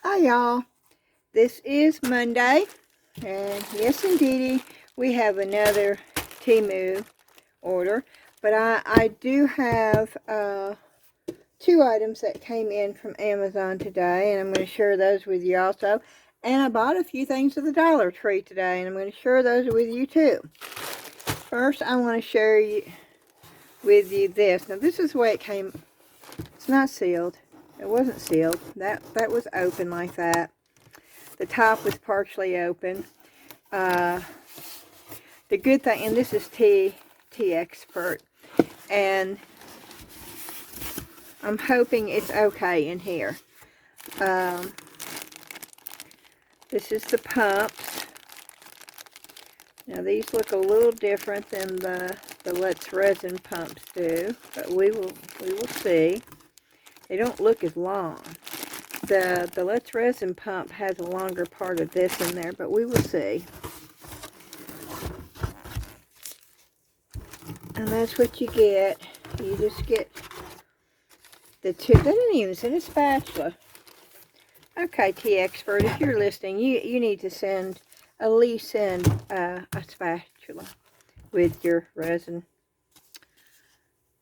Hi y'all, this is Monday, and yes indeedy, we have another TEMU order, but I do have two items that came in from Amazon today, and I'm going to share those with you also. And I bought a few things at the Dollar Tree today, and I'm going to share those with you too. First, I want to share with you this. Now this is the way it came. It's not sealed. It wasn't sealed. That was open like that. The top was partially open. The good thing, and this is Teexpert, and I'm hoping it's okay in here. This is the pumps. Now these look a little different than the Let's Resin pumps do, but we will see. They don't look as long. The Let's Resin pump has a longer part of this in there, but we will see. And that's what you get. You just get the two. They didn't even send a spatula. Okay, Teexpert, if you're listening, you need to at least send a spatula with your resin.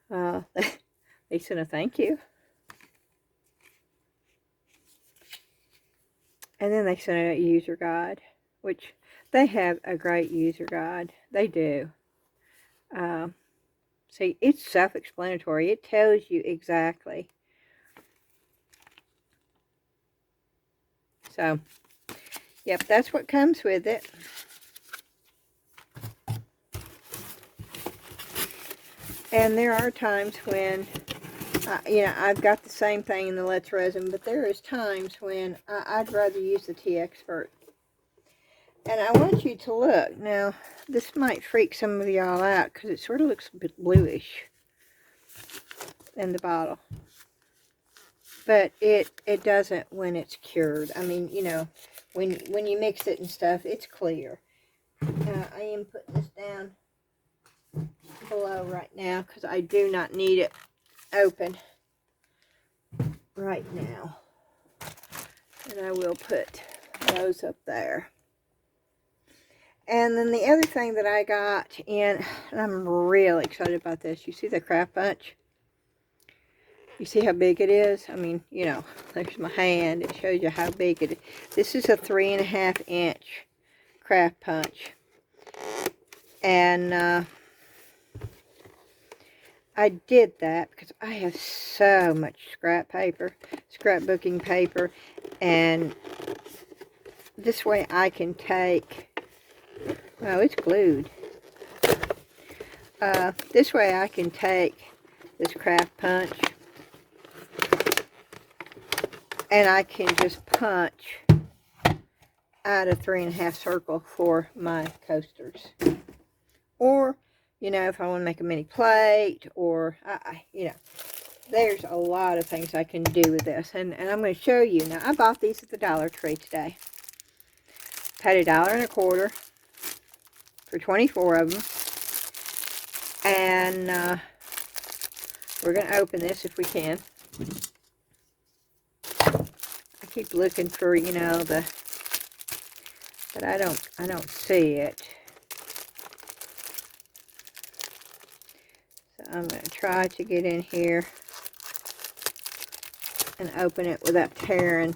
They sent a thank you. And then they sent a user guide, which they have a great user guide. They do. See, it's self-explanatory. It tells you exactly. So, yep, that's what comes with it. And there are times when, you know, I've got the same thing in the Let's Resin, but there is times when I'd rather use the Teexpert. And I want you to look. Now, this might freak some of y'all out because it sort of looks a bit bluish in the bottle. But it doesn't when it's cured. I mean, you know, when you mix it and stuff, it's clear. I am putting this down below right now because I do not need it open right now. And I will put those up there. And then the other thing that I got in, and I'm really excited about this. You see the craft punch? You see how big it is? I mean, you know, there's my hand. It shows you how big it is. This is a 3.5 inch craft punch. And I did that because I have so much scrapbooking paper. And this way I can take, oh, it's glued. This way I can take this craft punch and I can just punch out a 3.5 circle for my coasters. Or, you know, if I want to make a mini plate, or, you know, there's a lot of things I can do with this. And I'm going to show you. Now, I bought these at the Dollar Tree today. Paid $1.25 for 24 of them. And we're going to open this if we can. I keep looking for, you know, but I don't see it. So I'm going to try to get in here and open it without tearing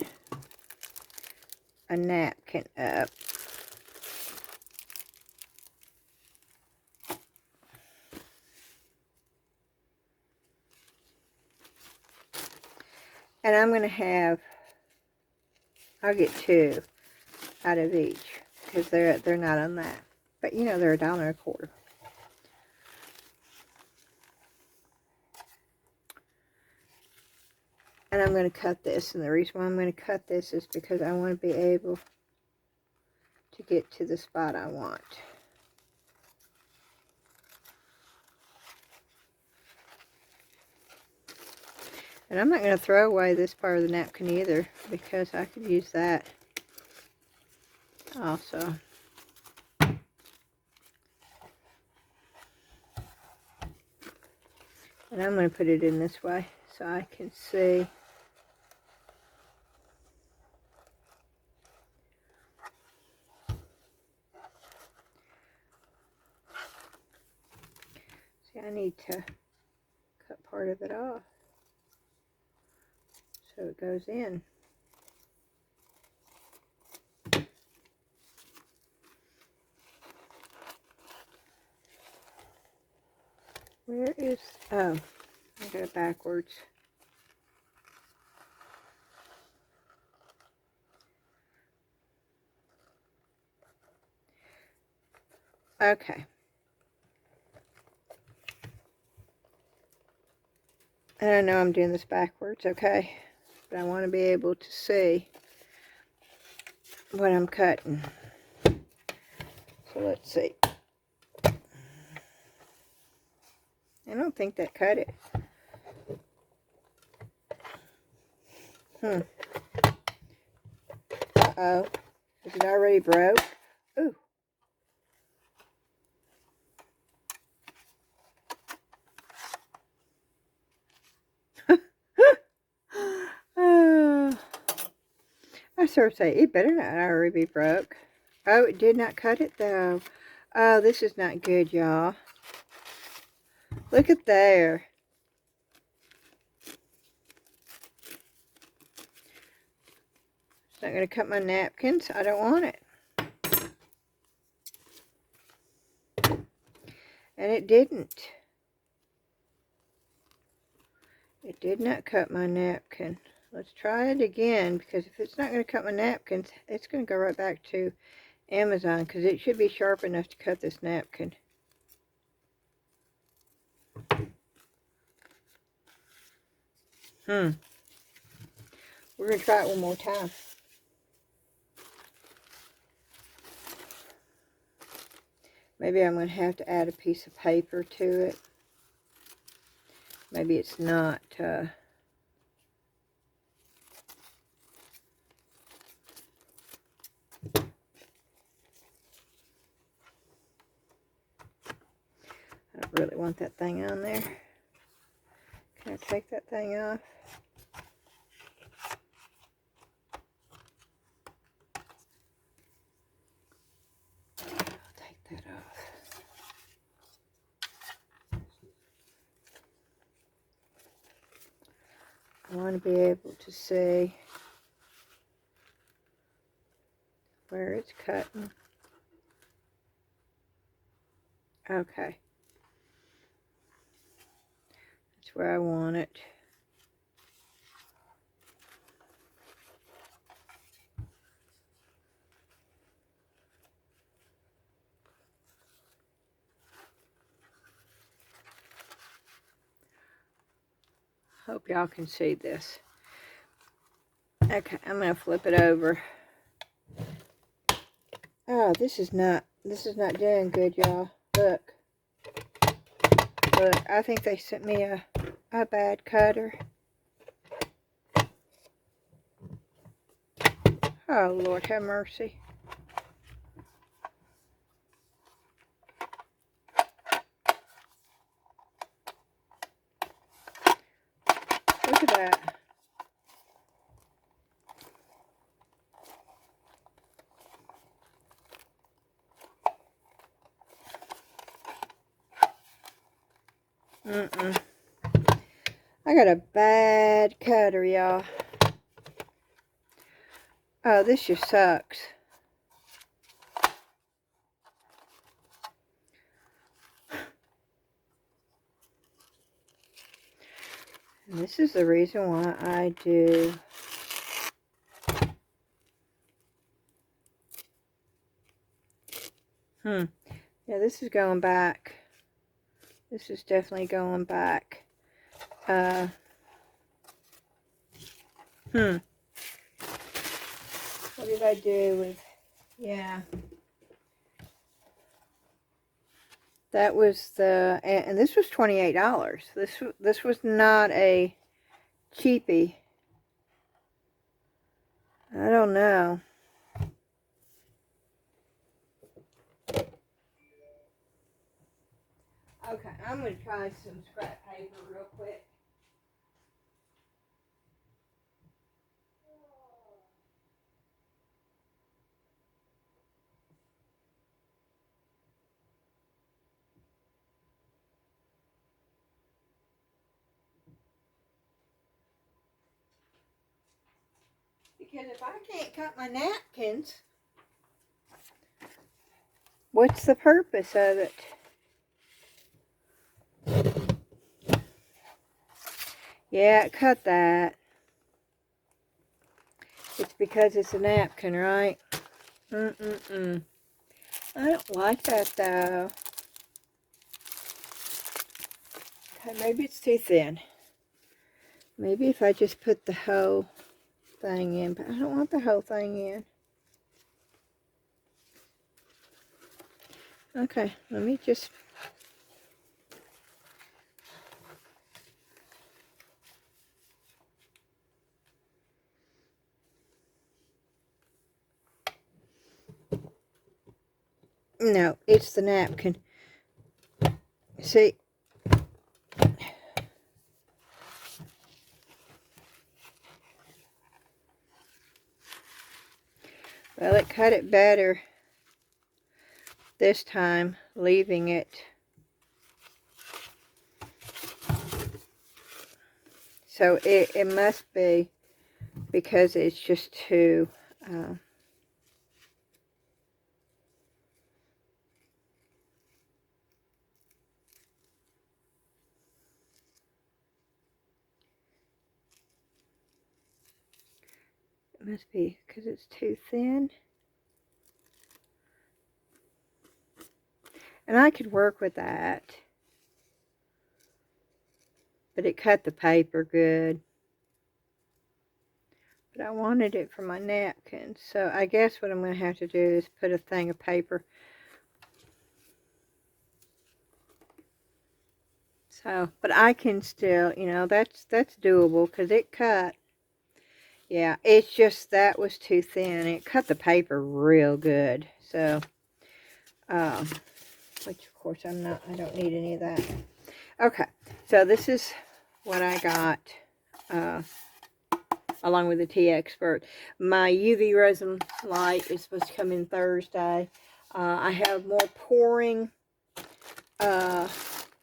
a napkin up. And I'm going to have, I'll get 2 out of each because they're not on that. But you know, they're $1.25. And I'm going to cut this, and the reason why I'm going to cut this is because I want to be able to get to the spot I want. And I'm not going to throw away this part of the napkin either, because I could use that also. And I'm going to put it in this way so I can see. I need to cut part of it off so it goes in. Where is, oh, I got it backwards. Okay. And I know I'm doing this backwards, okay? But I want to be able to see what I'm cutting. So let's see. I don't think that cut it. Uh-oh. Is it already broke? Ooh. I sort of say, it better not already be broke. Oh, it did not cut it though. Oh, this is not good, y'all. Look at there. It's not going to cut my napkins. I don't want it. And it didn't. It did not cut my napkin. Let's try it again, because if it's not going to cut my napkins, it's going to go right back to Amazon, because it should be sharp enough to cut this napkin. We're going to try it one more time. Maybe I'm going to have to add a piece of paper to it. Maybe it's not... I don't really want that thing on there. Can I take that thing off? I'll take that off. I want to be able to see where it's cutting. Okay. That's where I want it. Hope y'all can see this. Okay, I'm going to flip it over. Oh, this is not doing good, y'all. Look. Look, I think they sent me a bad cutter. Oh, Lord have mercy. Look at that. I got a bad cutter, y'all. Oh, this just sucks. And this is the reason why I do yeah, this is going back. This is definitely going back. What did I do with, yeah. That was the, and this was $28. This was not a cheapie. I don't know. Okay, I'm going to try some scrap paper real quick. Because if I can't cut my napkins, what's the purpose of it? Yeah, cut that. It's because it's a napkin, right? I don't like that, though. Okay, maybe it's too thin. Maybe if I just put the whole thing in, but I don't want the whole thing in. Okay, let me just... No, it's the napkin. See? Well, it cut it better this time, leaving it. So it must be because it's just too... it must be because it's too thin. And I could work with that. But it cut the paper good. But I wanted it for my napkins. So I guess what I'm going to have to do is put a thing of paper. So, but I can still, you know, that's doable because it cut. Yeah, it's just that was too thin. It cut the paper real good. So, which of course I don't need any of that. Okay, so this is what I got along with the Teexpert. My UV resin light is supposed to come in Thursday. I have more pouring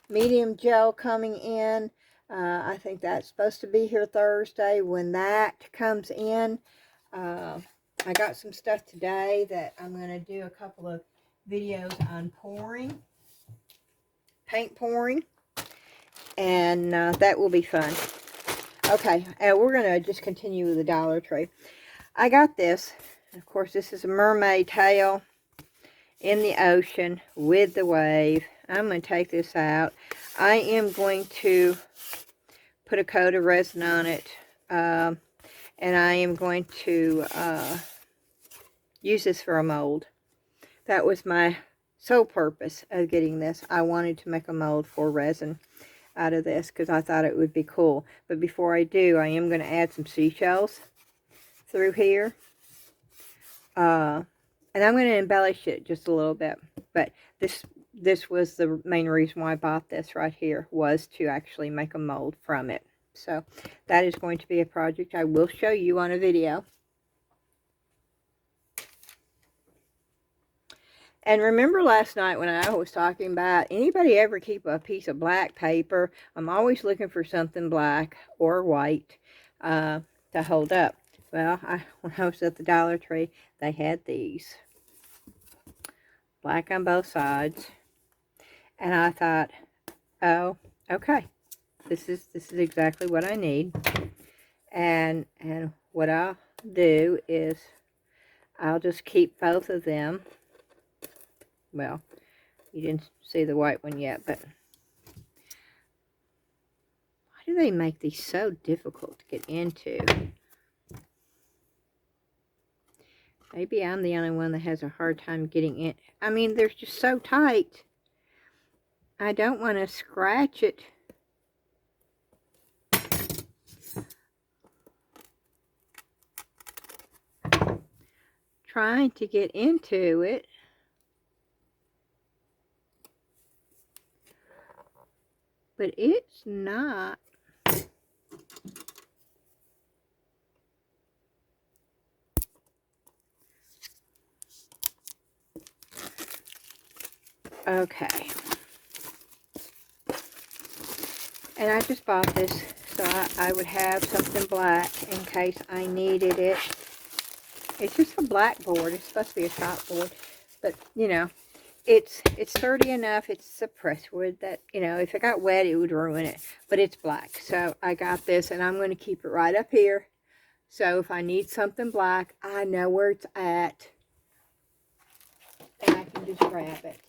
medium gel coming in. I think that's supposed to be here Thursday. When that comes in, I got some stuff today that I'm going to do a couple of videos on pouring, paint pouring, and that will be fun. Okay, we're going to just continue with the Dollar Tree. I got this. Of course, this is a mermaid tail in the ocean with the wave. I'm going to take this out. I am going to put a coat of resin on it, and I am going to use this for a mold. That was my sole purpose of getting this. I wanted to make a mold for resin out of this because I thought it would be cool. But before I do, I am going to add some seashells through here. And I'm going to embellish it just a little bit. But this was the main reason why I bought this right here, was to actually make a mold from it. So that is going to be a project I will show you on a video. And remember last night when I was talking about, anybody ever keep a piece of black paper? I'm always looking for something black or white to hold up. Well, when I was at the Dollar Tree, they had these. Black on both sides. And I thought, oh, okay. This is exactly what I need. And what I'll do is I'll just keep both of them. Well, you didn't see the white one yet, but why do they make these so difficult to get into? Maybe I'm the only one that has a hard time getting in. I mean, they're just so tight. I don't want to scratch it. Trying to get into it. But it's not. Okay. And I just bought this so I would have something black in case I needed it. It's just a black board. It's supposed to be a top board. But, you know, it's sturdy enough. It's a press wood that, you know, if it got wet, it would ruin it. But it's black. So I got this, and I'm going to keep it right up here. So if I need something black, I know where it's at. And I can just grab it.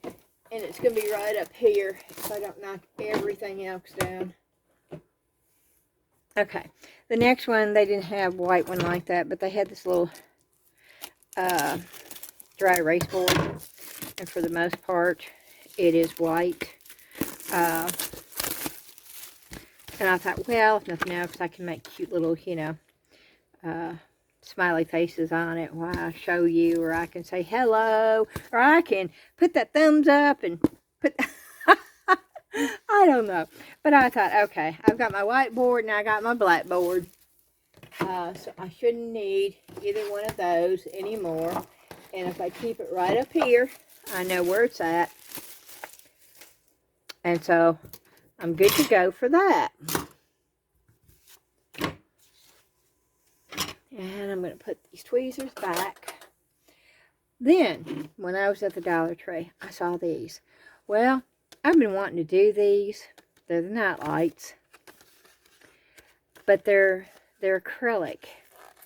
And it's going to be right up here so I don't knock everything else down. Okay. The next one, they didn't have white one like that, but they had this little dry erase board. And for the most part, it is white. And I thought, well, if nothing else, I can make cute little, you know, smiley faces on it while I show you, or I can say hello, or I can put that thumbs up and put I don't know, but I thought, okay, I've got my whiteboard and I got my blackboard, so I shouldn't need either one of those anymore. And if I keep it right up here, I know where it's at, and so I'm good to go for that. And I'm going to put these tweezers back. Then, when I was at the Dollar Tree, I saw these. Well, I've been wanting to do these. They're the night lights. But they're acrylic.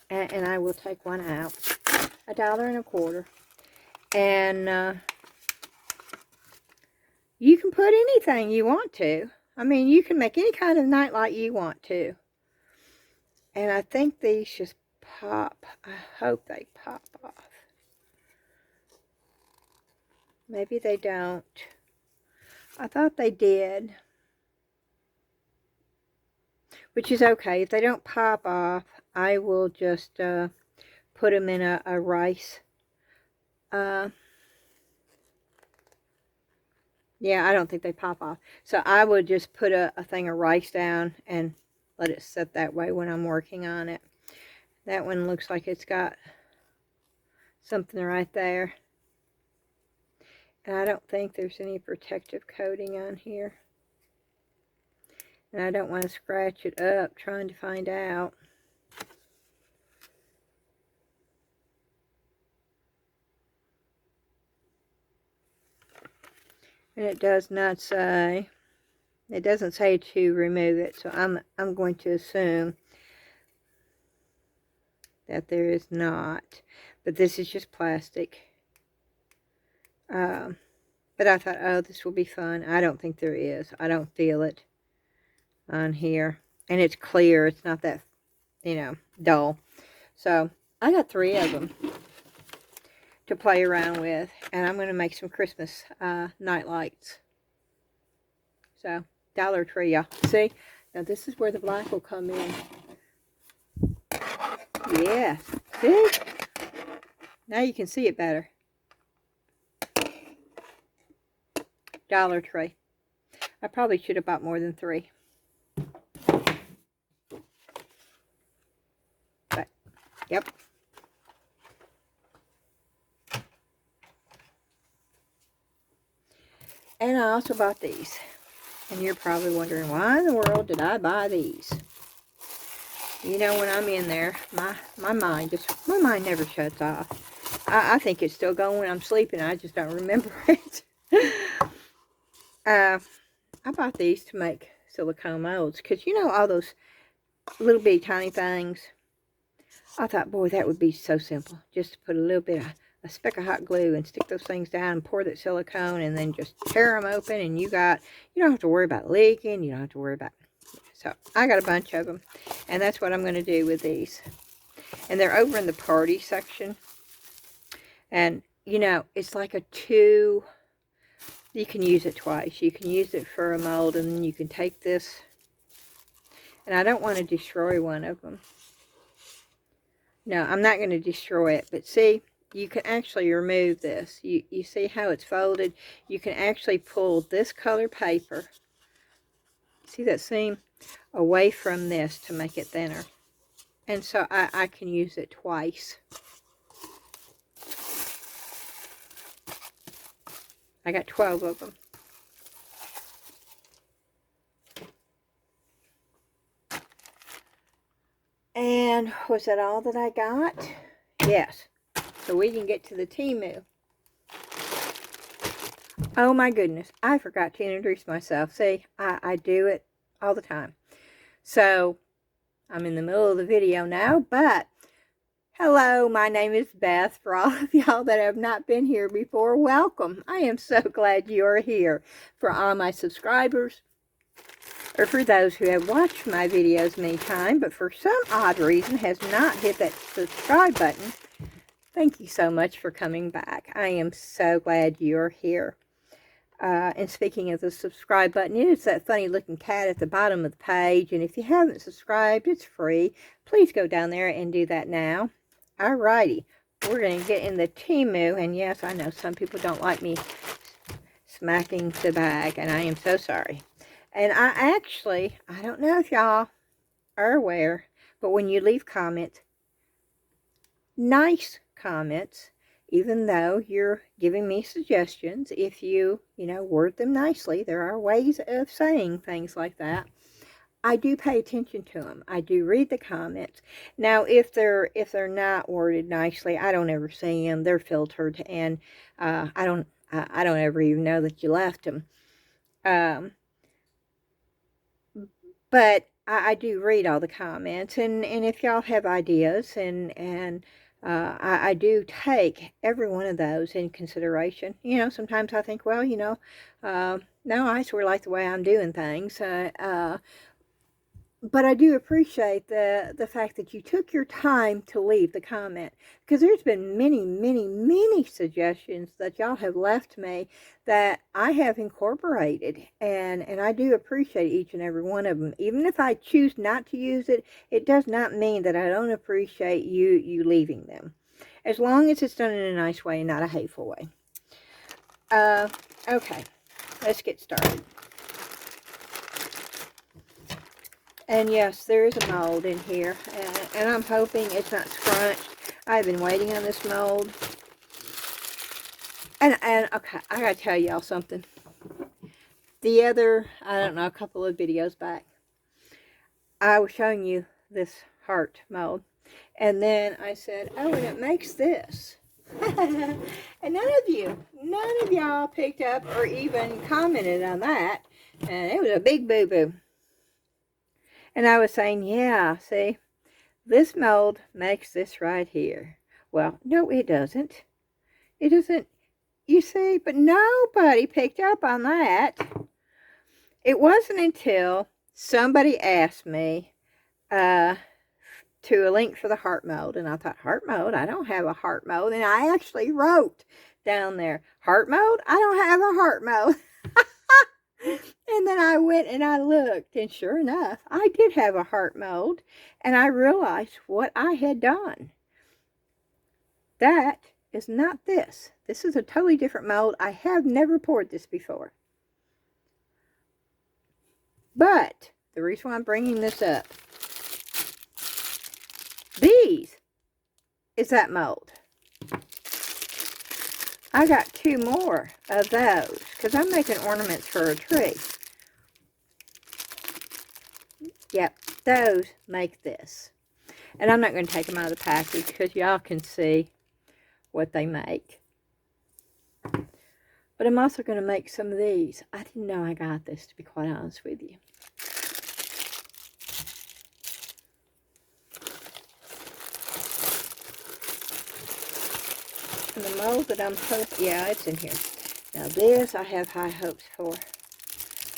And I will take one out. $1.25. And you can put anything you want to. I mean, you can make any kind of night light you want to. And I think these just pop. I hope they pop off. Maybe they don't. I thought they did. Which is okay. If they don't pop off, I will just put them in a rice. Yeah, I don't think they pop off. So I would just put a thing of rice down and let it sit that way when I'm working on it. That one looks like it's got something right there. And I don't think there's any protective coating on here. And I don't want to scratch it up trying to find out. And it does not say, it doesn't say to remove it, so I'm going to assume that there is not. But this is just plastic. But I thought, oh, this will be fun. I don't think there is. I don't feel it on here. And it's clear. It's not that, you know, dull. So I got 3 of them to play around with. And I'm going to make some Christmas night lights. So, Dollar Tree, y'all. See? Now this is where the black will come in. Yeah. See? Now you can see it better. Dollar Tree. I probably should have bought more than 3. But, yep. And I also bought these. And you're probably wondering, why in the world did I buy these? You know, when I'm in there, my mind never shuts off. I think it's still going when I'm sleeping. I just don't remember it. I bought these to make silicone molds. Because, you know, all those little bitty tiny things. I thought, boy, that would be so simple. Just to put a little bit of a speck of hot glue and stick those things down and pour that silicone and then just tear them open. And you don't have to worry about leaking. You don't have to worry about... So, I got a bunch of them. And that's what I'm going to do with these. And they're over in the party section. And, you know, it's like a 2... You can use it twice. You can use it for a mold, and then you can take this. And I don't want to destroy one of them. No, I'm not going to destroy it. But see, you can actually remove this. You see how it's folded? You can actually pull this color paper. See that seam? Away from this to make it thinner. And so I can use it twice. I got 12 of them. And was that all that I got? Yes. So we can get to the TEMU. Oh my goodness, I forgot to introduce myself. See, I do it all the time. So, I'm in the middle of the video now, but hello, my name is Beth. For all of y'all that have not been here before, welcome. I am so glad you are here. For all my subscribers, or for those who have watched my videos many times, but for some odd reason has not hit that subscribe button, thank you so much for coming back. I am so glad you're here. And speaking of the subscribe button, it is that funny looking cat at the bottom of the page. And if you haven't subscribed, it's free. Please go down there and do that now. Alrighty, we're going to get in the TEMU. And yes, I know some people don't like me smacking the bag, and I am so sorry. And I don't know if y'all are aware, but when you leave comments, nice comments, even though you're giving me suggestions, if you word them nicely, there are ways of saying things like that. I do pay attention to them. I do read the comments. Now, if they're not worded nicely, I don't ever see them. They're filtered, and I don't ever even know that you left them. But I do read all the comments, and if y'all have ideas, and I do take every one of those in consideration. Sometimes I think, well, no, I sort of like the way I'm doing things. But I do appreciate the fact that you took your time to leave the comment, because there's been many suggestions that y'all have left me that I have incorporated, and I do appreciate each and every one of them. Even if I choose not to use it, it does not mean that I don't appreciate you leaving them, as long as it's done in a nice way and not a hateful way. Okay, let's get started. And yes, there is a mold in here, and I'm hoping it's not scrunched. I've been waiting on this mold. And okay, I gotta tell y'all something. The other, I don't know, a couple of videos back, I was showing you this heart mold. And then I said, oh, and it makes this. And none of y'all picked up or even commented on that. And it was a big boo-boo. And I was saying, yeah, see, this mold makes this right here. Well, no, it doesn't. It doesn't, you see, but nobody picked up on that. It wasn't until somebody asked me to a link for the heart mold, and I thought, heart mold? I don't have a heart mold. And I actually wrote down there, heart mold? I don't have a heart mold. And then I went and I looked, and sure enough, I did have a heart mold, and I realized what I had done. That is not this. This is a totally different mold. I have never poured this before. But the reason why I'm bringing this up, these is that mold. I got 2 more of those because I'm making ornaments for a tree. Yep, those make this. And I'm not going to take them out of the package because y'all can see what they make. But I'm also going to make some of these. I didn't know I got this, to be quite honest with you. And the mold that I'm hoping, yeah, it's in here. Now this I have high hopes for.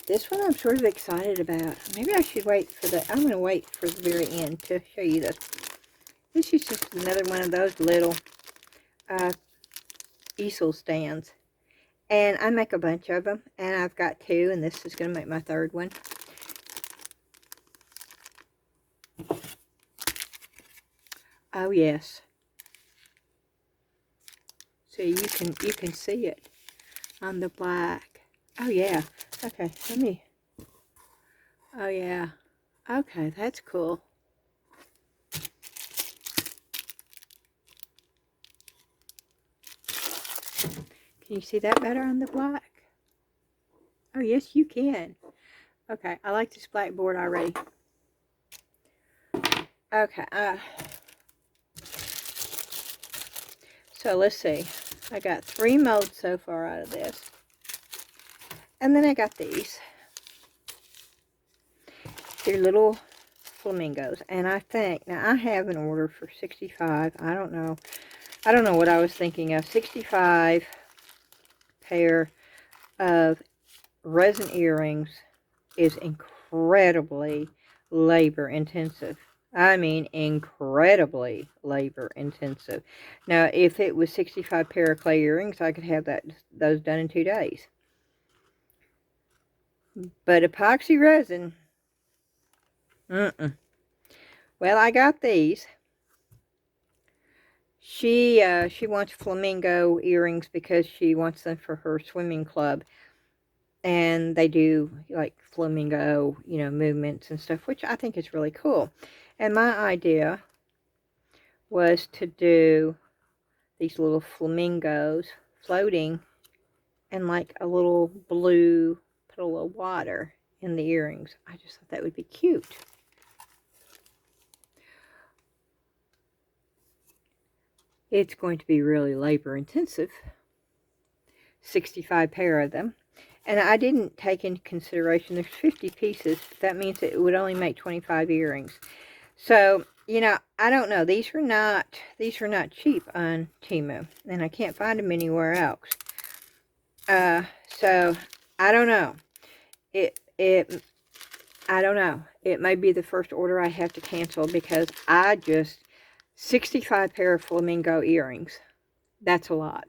This one I'm sort of excited about. Maybe I should wait for the, I'm going to wait for the very end to show you this. This is just another one of those little easel stands. And I make a bunch of them, and I've got 2, and this is going to make my 3rd one. Oh yes. So you can see it on the black. Oh yeah. Okay, let me. Oh yeah. Okay, that's cool. Can you see that better on the black? Oh yes, you can. Okay, I like this blackboard already. Okay, So let's see. I got 3 molds so far out of this. And then I got these. They're little flamingos. And I think, now I have an order for 65. I don't know. I don't know what I was thinking of. 65 pair of resin earrings is incredibly labor intensive. I mean, incredibly labor intensive. Now, if it was 65 pair of clay earrings, I could have those done in 2 days. But epoxy resin, Well, I got these. She wants flamingo earrings because she wants them for her swimming club. And they do like flamingo, movements and stuff, which I think is really cool. And my idea was to do these little flamingos floating and like a little blue, put a little water in the earrings. I just thought that would be cute. It's going to be really labor intensive. 65 pair of them. And I didn't take into consideration there's 50 pieces. That means it would only make 25 earrings. So, I don't know. These are not cheap on TEMU, and I can't find them anywhere else. So I don't know. I don't know. It may be the first order I have to cancel because 65 pair of flamingo earrings. That's a lot.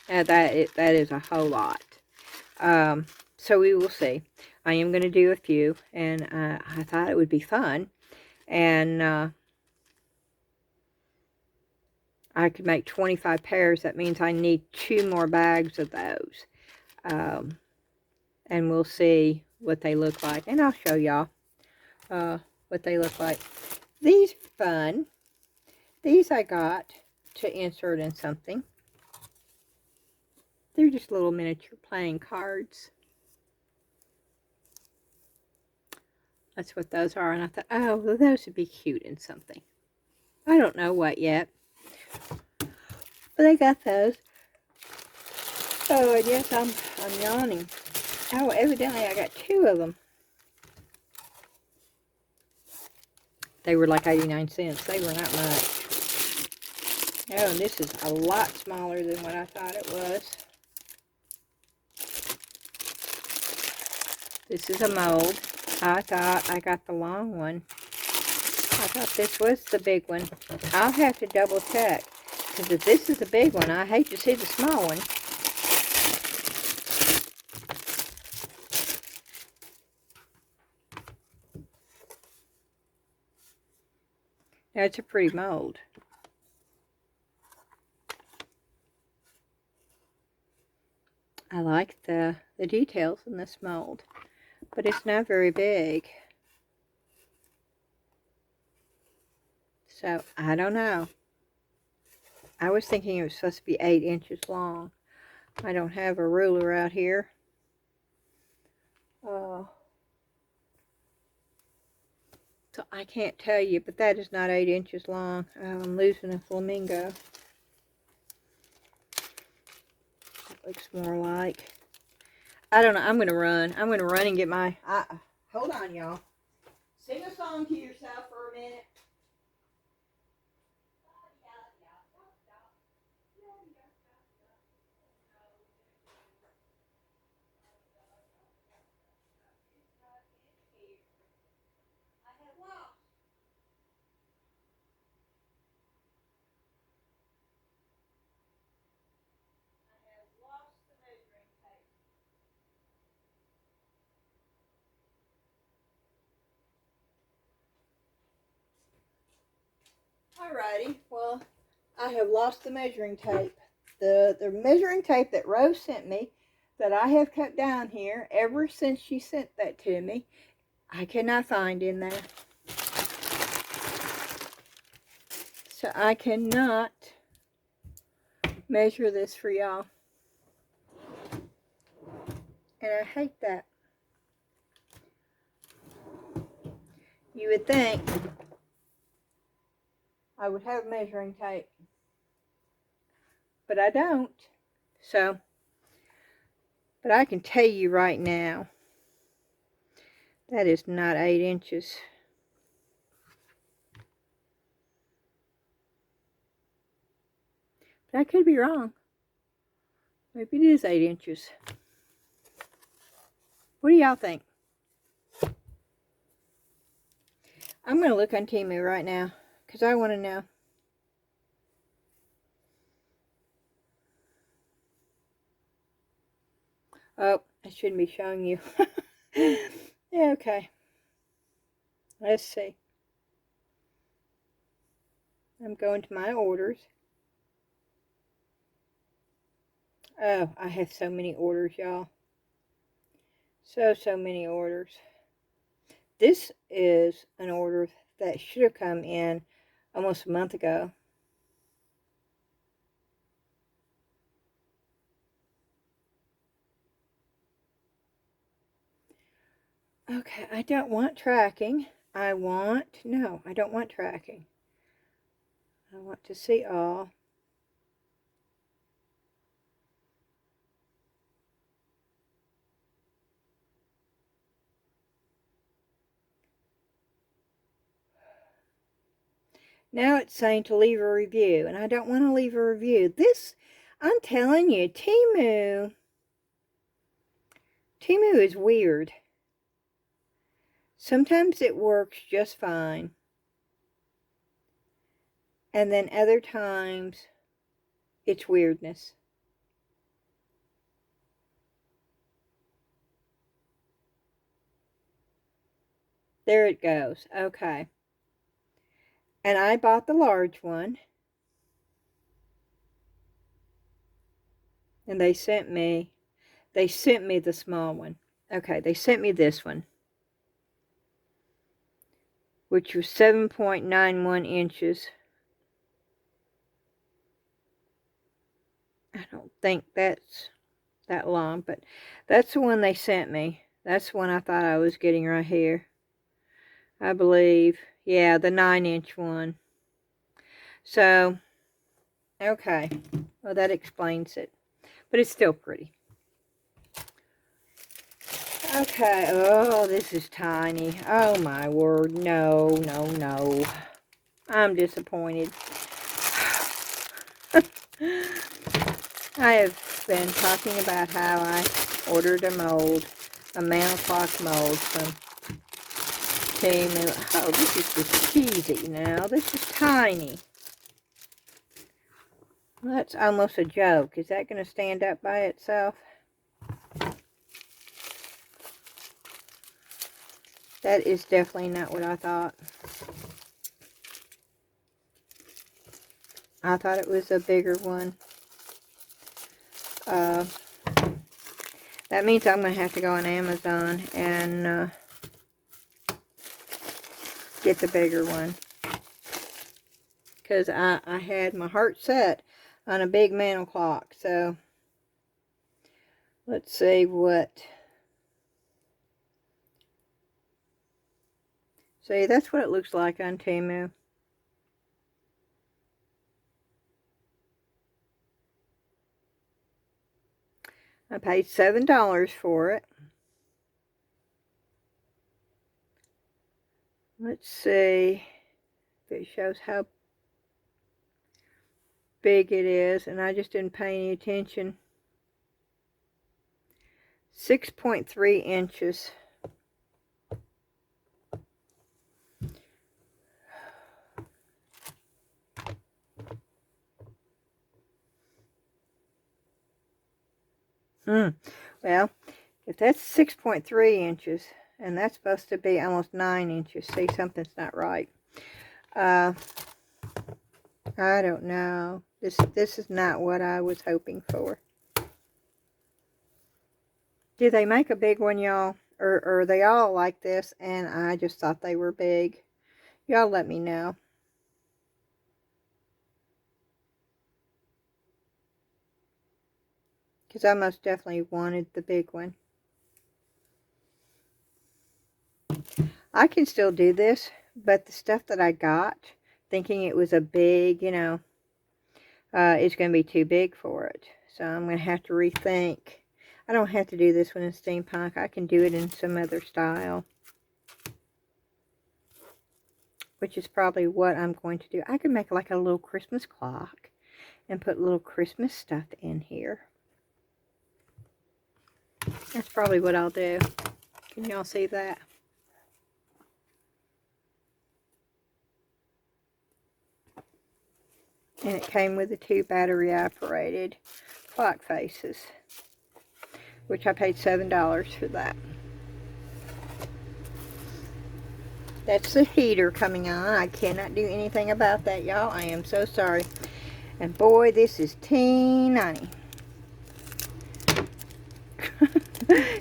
That is a whole lot. So we will see. I am going to do a few, and I thought it would be fun. And I could make 25 pairs. That means I need 2 more bags of those. And we'll see what they look like. And I'll show y'all what they look like. These are fun. These I got to insert in something. They're just little miniature playing cards. That's what those are. And I thought, oh, well, those would be cute in something. I don't know what yet. But I got those. Oh, and yes, I'm yawning. Oh, evidently I got 2 of them. They were like 89 cents. They were not much. Oh, and this is a lot smaller than what I thought it was. This is a mold. I thought I got the long one. I thought this was the big one. I'll have to double check. Because if this is the big one, I hate to see the small one. Now, it's a pretty mold. I like the details in this mold. But it's not very big. So, I don't know. I was thinking it was supposed to be 8 inches long. I don't have a ruler out here. So I can't tell you, but that is not 8 inches long. I'm losing a flamingo. That looks more like. I don't know. I'm going to run. I'm going to run and get my... hold on, y'all. Sing a song to yourself for a minute. Alrighty, well, I have lost the measuring tape. The measuring tape that Rose sent me, that I have kept down here ever since she sent that to me, I cannot find in there. So I cannot measure this for y'all. And I hate that. You would think I would have measuring tape. but I don't. So, but I can tell you right now, that is not 8 inches. But I could be wrong. Maybe it is 8 inches. What do y'all think? I'm going to look on TEMU right now because I want to know. Oh, I shouldn't be showing you. Yeah, okay. Let's see. I'm going to my orders. Oh, I have so many orders, y'all. So many orders. This is an order that should have come in almost a month ago. Okay, I don't want tracking. I don't want tracking. I want to see all. Now it's saying to leave a review, and I don't want to leave a review. This, I'm telling you, TEMU is weird. Sometimes it works just fine. And then other times, it's weirdness. There it goes. Okay. And I bought the large one. And they sent me the small one. Okay, they sent me this one, which was 7.91 inches. I don't think that's that long, but that's the one they sent me. That's the one I thought I was getting right here. I believe. Yeah, the 9-inch one. So, okay. Well, that explains it. But it's still pretty. Okay. Oh, this is tiny. Oh, my word. No, no, no. I'm disappointed. I have been talking about how I ordered a mold, a mantle clock mold from TEMU. Oh, this is just cheesy now. This is tiny. Well, that's almost a joke. Is that going to stand up by itself? That is definitely not what I thought. I thought it was a bigger one. That means I'm going to have to go on Amazon and get the bigger one. Because I had my heart set on a big mantle clock. So, let's see what... See, that's what it looks like on TEMU. I paid $7 for it. Let's see if it shows how big it is, and I just didn't pay any attention. 6.3 inches. Well, if that's 6.3 inches, and that's supposed to be almost 9 inches, see, something's not right. I don't know. This is not what I was hoping for. Did they make a big one, y'all? Or are they all like this, and I just thought they were big? Y'all let me know. Because I most definitely wanted the big one. I can still do this, but the stuff that I got, thinking it was a big, you know, is going to be too big for it. So I'm going to have to rethink. I don't have to do this one in steampunk. I can do it in some other style, which is probably what I'm going to do. I could make like a little Christmas clock and put little Christmas stuff in here. That's probably what I'll do. Can y'all see that? And it came with the 2 battery operated clock faces, which I paid $7 for that. That's the heater coming on. I cannot do anything about that, y'all. I am so sorry. And boy, this is teeny.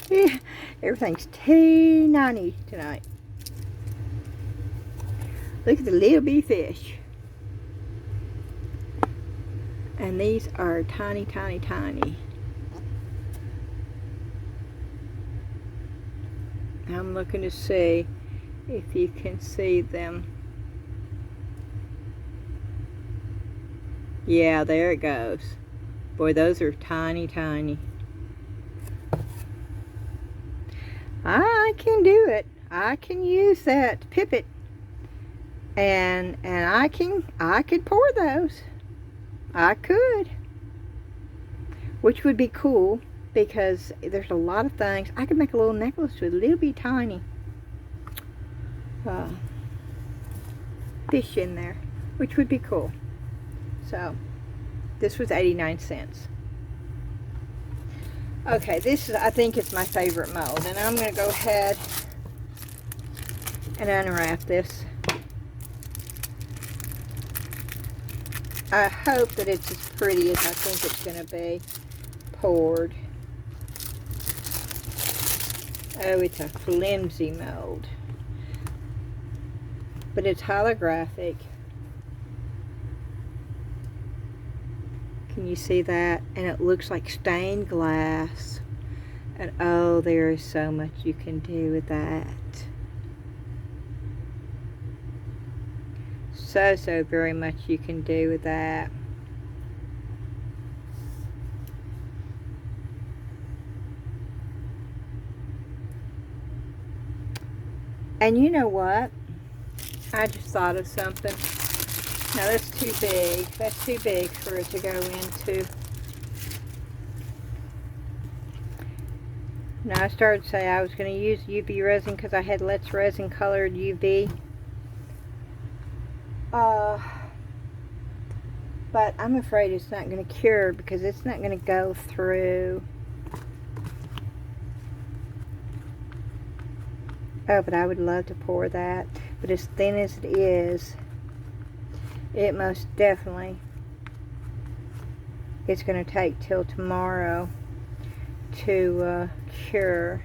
Yeah, everything's teeny tonight. Look at the little bitty fish. And these are tiny. I'm looking to see if you can see them. Yeah, there it goes. Boy, those are tiny. I can do it. I can use that pipette, and I could pour those. I could, which would be cool because there's a lot of things. I could make a little necklace with a little bit tiny fish in there, which would be cool. So this was 89 cents. Okay, this is, I think it's my favorite mold, and I'm going to go ahead and unwrap this. I hope that it's as pretty as I think it's going to be poured. Oh, it's a flimsy mold, but it's holographic. Can you see that? And it looks like stained glass. And oh, there is so much you can do with that. So very much you can do with that. And you know what? I just thought of something. Now that's too big. That's too big for it to go into. Now I started to say I was going to use UV resin because I had Let's Resin colored UV. But I'm afraid it's not going to cure because it's not going to go through. Oh, but I would love to pour that. But as thin as it is, it most definitely, it's going to take till tomorrow to cure.